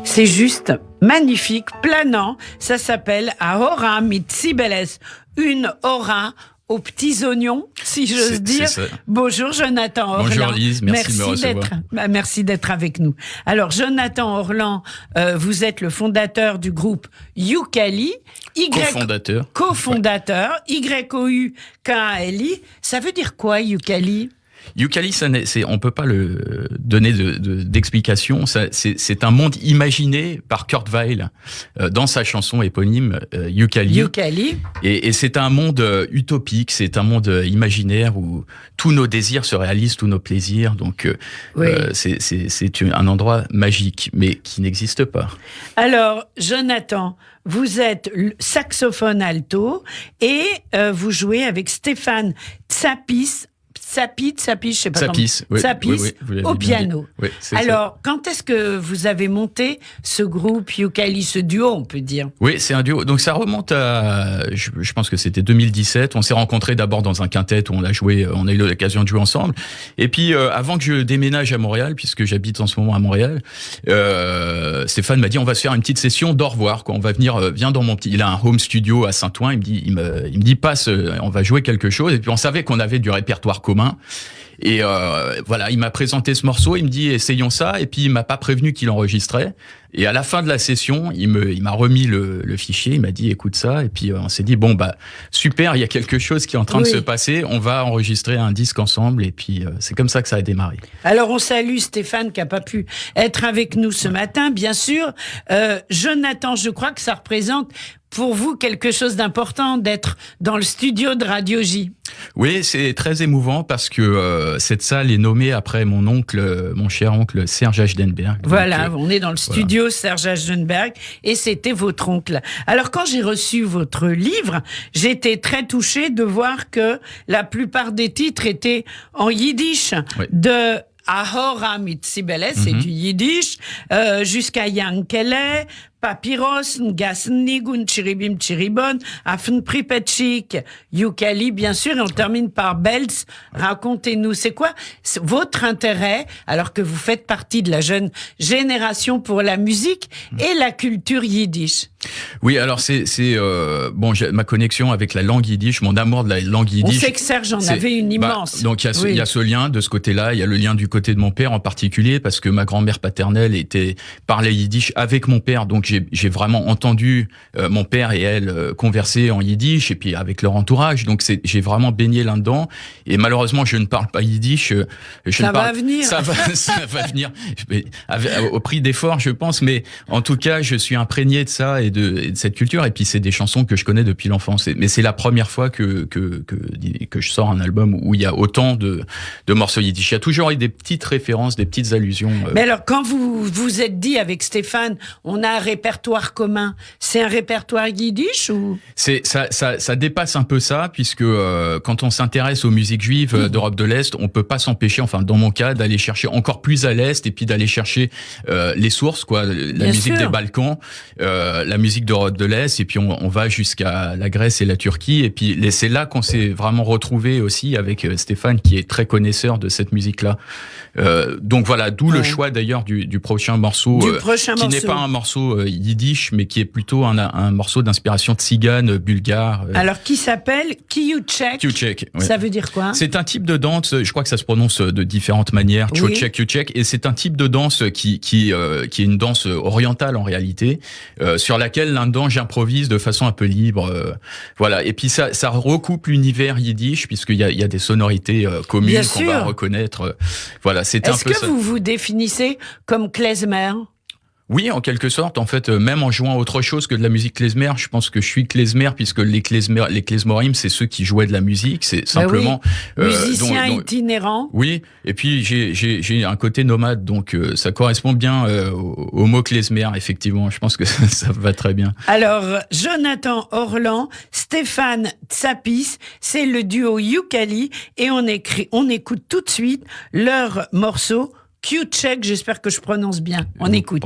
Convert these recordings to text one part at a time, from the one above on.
C'est juste magnifique, planant. Ça s'appelle Ahora mit Cibeles, une aura aux petits oignons, si j'ose dire. Bonjour Jonathan Orlan. Bonjour Lise, merci de me recevoir. Merci d'être avec nous. Alors Jonathan Orlan, vous êtes le fondateur du groupe Youkali. Cofondateur. Y-O-U-K-A-L-I. Ça veut dire quoi Youkali ? Youkali, on ne peut pas le donner d'explication. C'est un monde imaginé par Kurt Weill dans sa chanson éponyme Youkali. Et c'est un monde utopique, c'est un monde imaginaire où tous nos désirs se réalisent, tous nos plaisirs. Donc oui. C'est un endroit magique, mais qui n'existe pas. Alors, Jonathan, vous êtes saxophone alto et vous jouez avec Stéphane Tsapis, je sais pas Tsapis, comment. Tsapis, oui, au piano. Oui, alors, quand est-ce que vous avez monté ce groupe Youkali, ce duo, on peut dire ? Oui, c'est un duo. Donc ça remonte à, je pense que c'était 2017. On s'est rencontrés d'abord dans un quintet où on a eu l'occasion de jouer ensemble. Et puis avant que je déménage à Montréal, puisque j'habite en ce moment à Montréal, Stéphane m'a dit on va se faire une petite session d'au revoir. On va viens dans mon petit. Il a un home studio à Saint-Ouen. Il me dit passe, on va jouer quelque chose. Et puis on savait qu'on avait du répertoire commun. Et voilà, il m'a présenté ce morceau, il me dit essayons ça, et puis il m'a pas prévenu qu'il enregistrait. Et à la fin de la session, il m'a remis le fichier, il m'a dit écoute ça, et puis on s'est dit bon bah super, il y a quelque chose qui est en train de se passer, on va enregistrer un disque ensemble, et puis c'est comme ça que ça a démarré. Alors on salue Stéphane qui a pas pu être avec nous ce matin, bien sûr. Jonathan, je crois que ça représente pour vous quelque chose d'important d'être dans le studio de Radio J. Oui, c'est très émouvant parce que cette salle est nommée après mon cher oncle Serge Achdenberg. Voilà, on est dans le studio Serge Achdenberg et c'était votre oncle. Alors quand j'ai reçu votre livre, j'étais très touchée de voir que la plupart des titres étaient en yiddish, de Ahora mit Cibeles, c'est du yiddish, jusqu'à Yankele, Papyros, Ngasnig, Chiribim, Chiribon, Afen Pripetchik, Youkali, bien sûr, et on termine par Belz. Racontez-nous, c'est quoi votre intérêt, alors que vous faites partie de la jeune génération pour la musique et la culture yiddish? Oui, alors ma connexion avec la langue yiddish, mon amour de la langue yiddish. On sait que Serge en avait une immense. Donc il y a ce lien de ce côté-là, il y a le lien du côté de mon père en particulier, parce que ma grand-mère paternelle parlait yiddish avec mon père, donc j'ai vraiment entendu mon père et elle converser en yiddish, et puis avec leur entourage, donc j'ai vraiment baigné là-dedans, et malheureusement je ne parle pas yiddish. Ça va venir. Ça va venir, au prix d'efforts je pense, mais en tout cas je suis imprégné de ça et de cette culture, et puis c'est des chansons que je connais depuis l'enfance, mais c'est la première fois que je sors un album où il y a autant de morceaux yiddish. Il y a toujours eu des petites références, des petites allusions. Mais alors quand vous vous êtes dit avec Stéphane, on a un répertoire commun, c'est un répertoire yiddish ou ça dépasse un peu ça, puisque quand on s'intéresse aux musiques juives d'Europe de l'Est, on peut pas s'empêcher, enfin dans mon cas, d'aller chercher encore plus à l'Est, et puis d'aller chercher les sources, la musique des Balkans, la musique d'Europe de l'Est, et puis on va jusqu'à la Grèce et la Turquie, et puis c'est là qu'on s'est vraiment retrouvé aussi avec Stéphane, qui est très connaisseur de cette musique-là. Donc voilà, d'où le choix d'ailleurs du prochain morceau, qui n'est pas un morceau yiddish, mais qui est plutôt un morceau d'inspiration tzigane, bulgare. Alors qui s'appelle Kiuchek. Kiuchek, ça veut dire quoi? C'est un type de danse, je crois que ça se prononce de différentes manières, Kiuchek, et c'est un type de danse qui est une danse orientale en réalité, sur laquelle là-dedans j'improvise de façon un peu libre, voilà. Et puis ça recoupe l'univers yiddish, puisqu'il y a des sonorités communes qu'on va reconnaître. Voilà, c'est un peu ça. Est-ce que vous vous définissez comme klezmer? Oui, en quelque sorte. En fait, même en jouant autre chose que de la musique klezmer, je pense que je suis klezmer, puisque les klezmorim, c'est ceux qui jouaient de la musique. C'est simplement musicien itinérant. Oui, et puis j'ai un côté nomade, donc ça correspond bien au mot klezmer. Effectivement, je pense que ça va très bien. Alors, Jonathan Orlan, Stéphane Tsapis, c'est le duo Youkali, et on écoute tout de suite leur morceau Kiuchek, j'espère que je prononce bien. On écoute.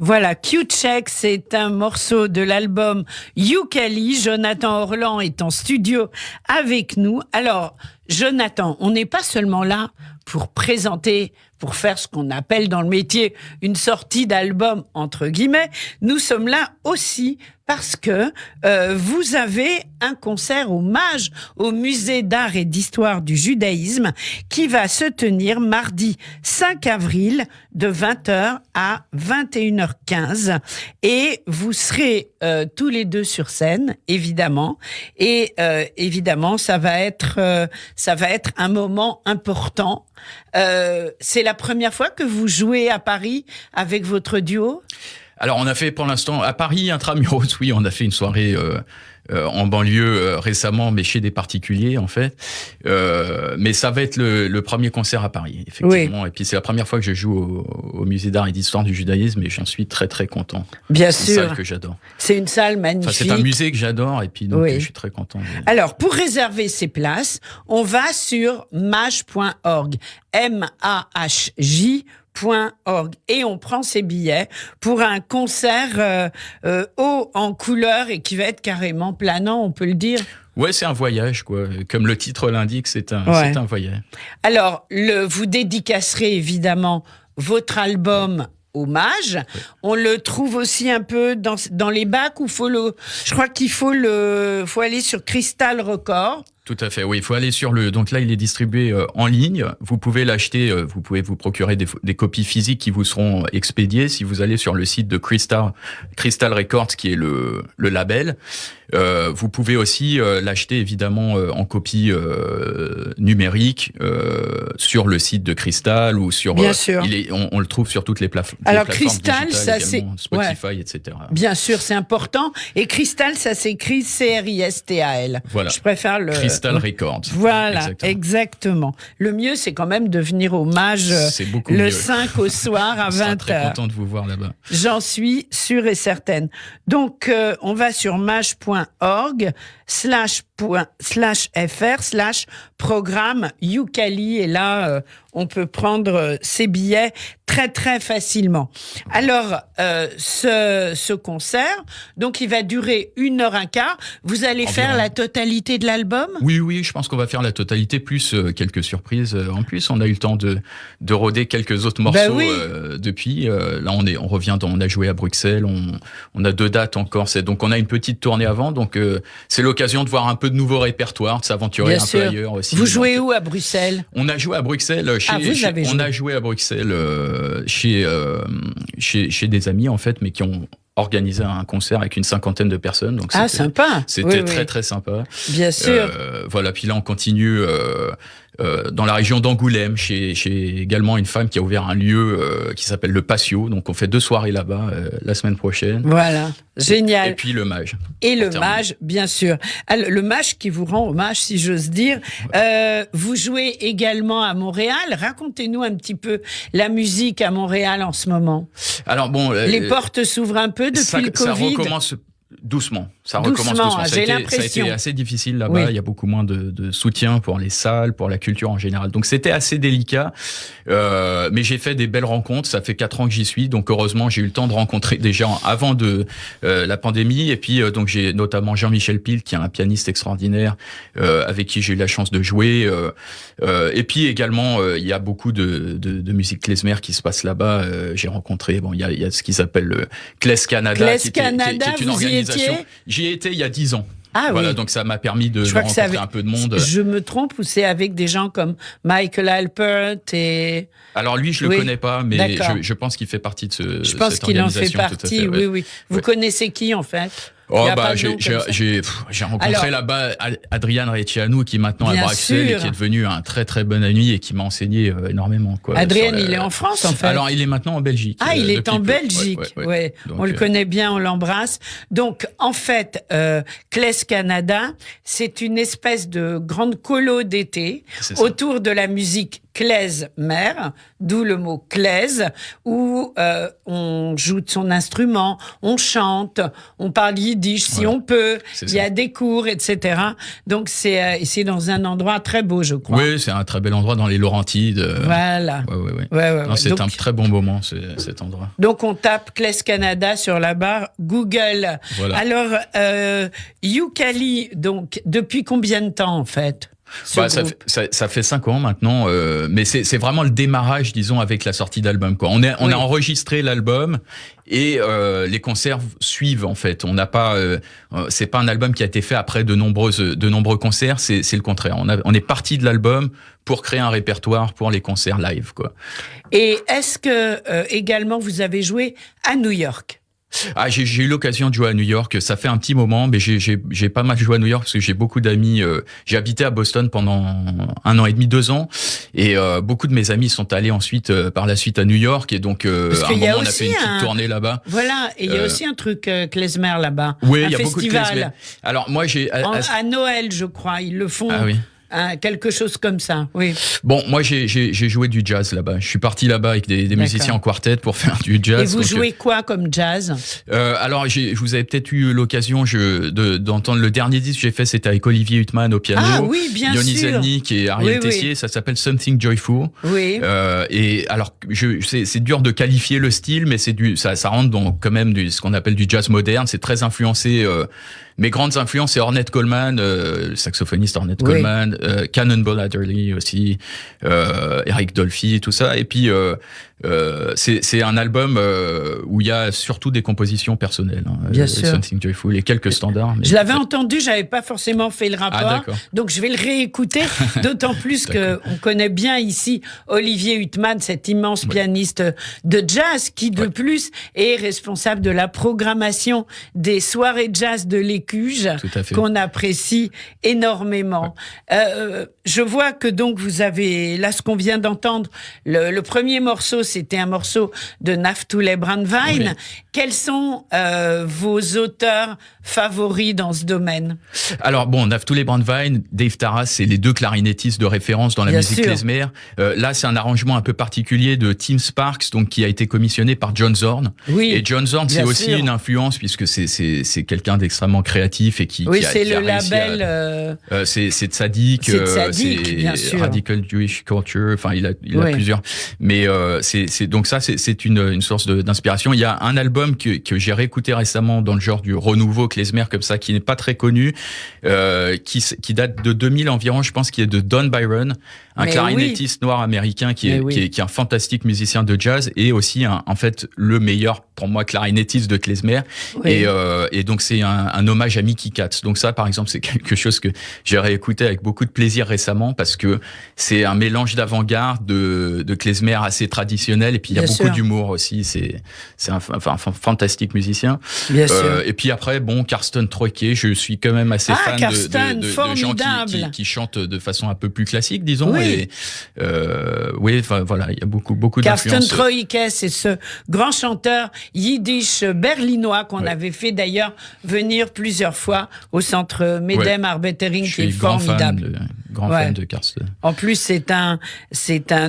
Voilà, Q-Check, c'est un morceau de l'album Yooka-Lee. Jonathan Orlan est en studio avec nous. Alors, Jonathan, on n'est pas seulement là pour présenter, pour faire ce qu'on appelle dans le métier une sortie d'album, entre guillemets. Nous sommes là aussi parce que vous avez un concert hommage au Musée d'art et d'histoire du judaïsme qui va se tenir mardi 5 avril de 20h à 21h15. Et vous serez tous les deux sur scène, évidemment. Et évidemment, ça va être un moment important. C'est la première fois que vous jouez à Paris avec votre duo ? Alors, on a fait pour l'instant à Paris, intramuros, oui, on a fait une soirée en banlieue récemment, mais chez des particuliers en fait. Mais ça va être le premier concert à Paris, effectivement. Oui. Et puis c'est la première fois que je joue au Musée d'art et d'histoire du judaïsme, et j'en suis très très content. Bien sûr. C'est une salle que j'adore. C'est une salle magnifique. Enfin, c'est un musée que j'adore, et puis donc je suis très content. Alors, pour réserver ces places, on va sur maj.org, MAHJ.org, et on prend ses billets pour un concert haut en couleur et qui va être carrément planant, on peut le dire. Ouais, c'est un voyage, quoi. Comme le titre l'indique, c'est un voyage. Alors, vous dédicacerez évidemment votre album Hommage. Oui. On le trouve aussi un peu dans les bacs où je crois qu'il faut aller sur Crystal Records. Tout à fait, oui. Il faut aller sur donc là, il est distribué en ligne. Vous pouvez l'acheter, vous pouvez vous procurer des copies physiques qui vous seront expédiées si vous allez sur le site de Crystal Records, qui est le label. Vous pouvez aussi l'acheter évidemment en copie numérique sur le site de Crystal ou sur. Bien sûr. On le trouve sur toutes les plateformes. Alors Crystal, ça c'est Spotify, etc. Bien sûr, c'est important. Et Crystal, ça s'écrit CRISTAL. Voilà. Je préfère le Crystal Records. Voilà, exactement. Le mieux, c'est quand même de venir au Maj le 5 au soir à 20h. Très content de vous voir là-bas. J'en suis sûre et certaine. Donc, on va sur maj.org/fr/programme Yooka-Lee, et là, on peut prendre ses billets très très facilement. Alors, ce concert, donc il va durer 1h15. Vous allez faire la totalité de l'album ? Oui, je pense qu'on va faire la totalité, plus quelques surprises en plus. On a eu le temps de roder quelques autres morceaux depuis. Là, on revient, on a joué à Bruxelles, on a 2 dates encore. Donc on a une petite tournée avant, donc c'est l'occasion de voir un peu de nouveau répertoire, de s'aventurer un peu ailleurs aussi. Vous jouez où à Bruxelles ? On a joué à Bruxelles on a joué à Bruxelles chez des amis en fait, mais qui ont organisé un concert avec une 50aine de personnes. Donc sympa. C'était très très sympa. Bien sûr. Voilà, puis là on continue dans la région d'Angoulême, chez également une femme qui a ouvert un lieu qui s'appelle le Patio. Donc on fait 2 soirées là-bas la semaine prochaine. Voilà, génial. Et puis le Maj. Et le Maj, bien sûr. Alors, le Maj qui vous rend hommage, si j'ose dire. Vous jouez également à Montréal. Racontez-nous un petit peu la musique à Montréal en ce moment. Alors bon, les portes s'ouvrent un peu depuis le Covid. Ça recommence doucement. Ça recommence doucement. J'ai l'impression. Ça a été assez difficile là-bas. Oui. Il y a beaucoup moins de soutien pour les salles, pour la culture en général. Donc c'était assez délicat. Mais j'ai fait des belles rencontres. Ça fait 4 ans que j'y suis. Donc heureusement, j'ai eu le temps de rencontrer des gens avant la pandémie. Et puis donc j'ai notamment Jean-Michel Pil, qui est un pianiste extraordinaire, avec qui j'ai eu la chance de jouer. Et puis également, il y a beaucoup de musique klezmer qui se passe là-bas. J'ai rencontré, il y a ce qui s'appelle le Klez Canada, qui est une organisation. J'y ai été il y a 10 ans. Voilà, oui. Donc ça m'a permis de rencontrer un peu de monde. Je me trompe, ou c'est avec des gens comme Michael Alpert et... Alors lui, je le connais pas, mais je pense qu'il fait partie de cette organisation. Je pense qu'il en fait partie, oui. Vous connaissez qui, en fait ? J'ai rencontré là-bas Adrian Recianu, qui est maintenant à Bruxelles et qui est devenu un très très bon ami et qui m'a enseigné énormément. Adrian, il est en France en fait. Alors il est maintenant en Belgique. Il est en Belgique. Ouais. Donc, on le connaît bien, on l'embrasse. Donc en fait, Klez Canada, c'est une espèce de grande colo d'été autour de la musique klezmer, d'où le mot klez, où on joue de son instrument, on chante, on parle yiddish si on peut, il y a des cours, etc. Donc c'est dans un endroit très beau, je crois. Oui, c'est un très bel endroit dans les Laurentides. Voilà. C'est un très bon moment, cet endroit. Donc on tape Klez Canada sur la barre Google. Voilà. Alors, Yooka-Lee, donc depuis combien de temps en fait? Ça fait 5 ans maintenant, mais c'est vraiment le démarrage, disons, avec la sortie d'album, quoi. On a enregistré l'album et les concerts suivent, en fait. On n'a pas, c'est pas un album qui a été fait après de nombreux concerts. C'est le contraire. On est parti de l'album pour créer un répertoire pour les concerts live, quoi. Et est-ce que également vous avez joué à New York? Ah, j'ai eu l'occasion de jouer à New York. Ça fait un petit moment, mais j'ai pas mal joué à New York parce que j'ai beaucoup d'amis. J'ai habité à Boston pendant 1 an et demi, 2 ans, et beaucoup de mes amis sont allés ensuite, par la suite, à New York. Et donc, à un moment, on a fait une petite tournée là-bas. Voilà, et il y a aussi un truc klezmer là-bas. Oui, il y a beaucoup de klezmer. Alors moi, à Noël, je crois, ils le font. Ah oui. Quelque chose comme ça, oui. Bon, moi j'ai joué du jazz là-bas. Je suis parti là-bas avec des musiciens en quartet pour faire du jazz. Et vous jouez quoi comme jazz? Alors, vous avez peut-être eu l'occasion d'entendre le dernier disque que j'ai fait, c'était avec Olivier Huttman au piano. Ah oui, bien Yoni sûr. Zelnik et Ariel Tessier. Ça s'appelle Something Joyful. Oui. Et alors, c'est dur de qualifier le style, mais ça rentre dans quand même ce qu'on appelle du jazz moderne. C'est très influencé. Mes grandes influences, c'est Ornette Coleman, le saxophoniste Ornette Coleman, Cannonball Adderley aussi, Eric Dolphy, tout ça. Et puis c'est un album où il y a surtout des compositions personnelles. Bien sûr. Something Joyful et quelques standards. Mais je l'avais entendu, j'avais pas forcément fait le rapport, donc je vais le réécouter. D'autant plus que on connaît bien ici Olivier Huttman, cet immense pianiste de jazz, qui de plus est responsable de la programmation des soirées jazz de l'Écuge, qu'on apprécie énormément. Je vois que donc vous avez, là ce qu'on vient d'entendre, le premier morceau, c'était un morceau de Naftuli Brandwein. Oui. Quels sont vos auteurs favoris dans ce domaine? Alors bon, Naftuli Brandwein, Dave Taras, c'est les 2 clarinettistes de référence dans la musique klezmer. Là, c'est un arrangement un peu particulier de Tim Sparks, donc qui a été commissionné par John Zorn. Oui, et John Zorn, c'est aussi une influence puisque c'est quelqu'un d'extrêmement créatif et qui c'est le label. C'est Tzadik, c'est Radical Jewish Culture. Enfin, il a plusieurs. Mais donc ça, c'est une source d'inspiration. Il y a un album que j'ai réécouté récemment dans le genre du renouveau klezmer comme ça, qui n'est pas très connu, qui date de 2000 environ, je pense, qui est de Don Byron, un clarinettiste noir américain qui est un fantastique musicien de jazz et aussi en fait le meilleur pour moi clarinettiste de klezmer. Oui. Et donc c'est un hommage à Mickey Katz. Donc ça, par exemple, c'est quelque chose que j'ai réécouté avec beaucoup de plaisir récemment parce que c'est un mélange d'avant-garde, de klezmer assez traditionnel et puis il y a beaucoup d'humour aussi. C'est un fantastique musicien. Bien sûr. Et puis après, bon, Karsten Troike, je suis quand même assez fan de gens qui chantent de façon un peu plus classique, disons. Oui. Et voilà, il y a beaucoup d'influence. Karsten Troike, c'est ce grand chanteur yiddish berlinois qu'on avait fait d'ailleurs venir plusieurs fois au centre Medem Arbetering, qui est formidable. Grand fan de Karsten. En plus, c'est un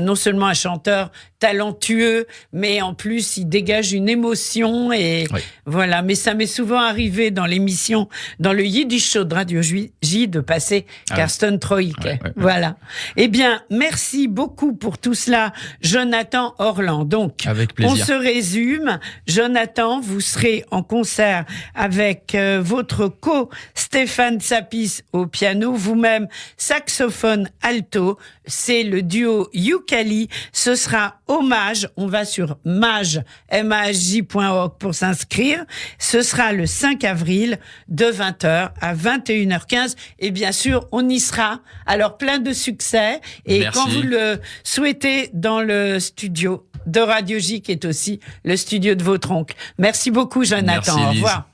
non seulement un chanteur talentueux, mais en plus, il dégage une émotion et voilà. Mais ça m'est souvent arrivé dans l'émission, dans le Yiddish Show de Radio J, de passer Karsten Troike. Voilà. Eh bien, merci beaucoup pour tout cela, Jonathan Orlan. Donc, avec plaisir. On se résume. Jonathan, vous serez en concert avec votre Stéphane Tsapis au piano, vous-même saxophone alto. C'est le duo Yooka-Lee. Ce sera hommage. On va sur maj.org pour s'inscrire. Ce sera le 5 avril de 20h à 21h15. Et bien sûr, on y sera. Alors, plein de succès. Et merci. Quand vous le souhaitez, dans le studio de Radio J, qui est aussi le studio de votre oncle. Merci beaucoup, Jonathan. Merci, au revoir.